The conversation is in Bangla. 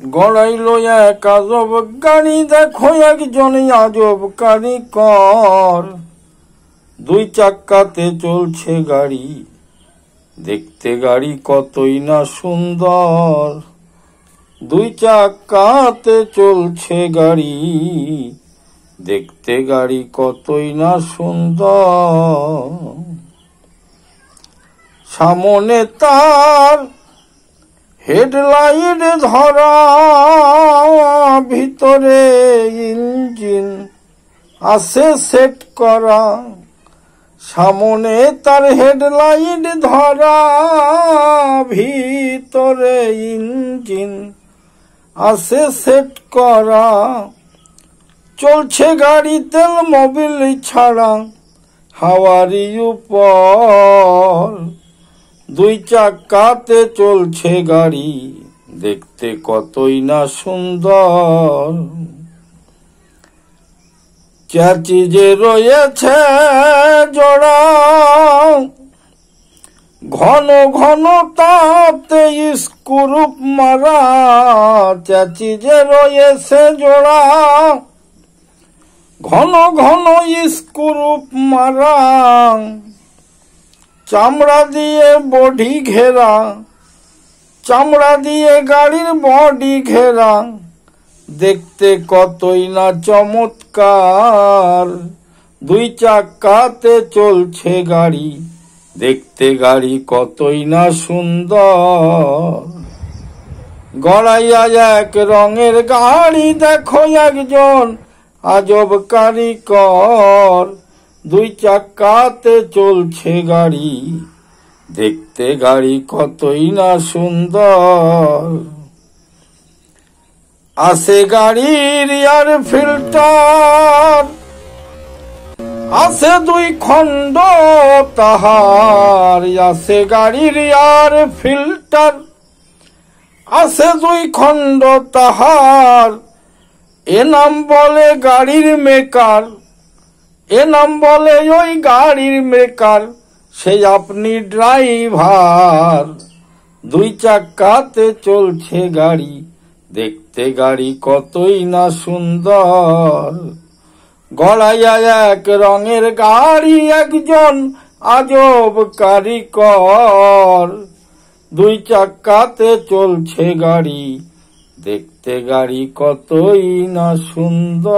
গড়াইল এক আজব গাড়ি, দেখো একজন আজব কারিগর। দুই চাক্কাতে চলছে গাড়ি, দেখতে গাড়ি কতই না সুন্দর। দুই চাক্কাতে চলছে গাড়ি, দেখতে গাড়ি কতই না সুন্দর। সামনে তার হেডলাইট ধরা, ভিতরে ইঞ্জিন আছে সেট করা। সামনে তার হেডলাইট ধরা, ভিতরে ইঞ্জিন আছে সেট করা। চলছে গাড়ি তেল মোবিল ছাড়া, হাওয়ারি উপর। দুই চাক্কাতে চলছে গাড়ি, দেখতে কতই না সুন্দর। চাচি যে রয়েছে জোড়া, ঘন ঘন তাতে স্ক্রু মারা। চাচি যে রয়েছে জোড়া, ঘন ঘন স্ক্রু মারা। চামড়া দিয়ে বডি ঘেরা, চামড়া দিয়ে গাড়ির বডি ঘেরা। দেখতে কতই না চমৎকার। দুই চাক্কাতে চলছে গাড়ি, দেখতে গাড়ি কতই না সুন্দর। গড়াইয়া এক রঙের গাড়ি, দেখো একজন আজব কারিগর। দুই চাক্কাতে চলছে গাড়ি, দেখতে গাড়ি কতই না সুন্দর। আছে গাড়ির এয়ার ফিল্টার, আছে দুই খণ্ড তাহার। আছে গাড়ির এয়ার ফিল্টার, আছে দুই খণ্ড তাহার। এ নাম বলে গাড়ির মেকার, এ নাম বলে ওই গাড়ির মেকার। সেই আপনি ড্রাইভার। দুই চাক্কাতে চলছে গাড়ি, দেখতে গাড়ি কতই না সুন্দর। গড়াইয়া এক রঙের গাড়ি, একজন আজব কারিগর। দুই চাক্কাতে চলছে গাড়ি, দেখতে গাড়ি কতই না সুন্দর।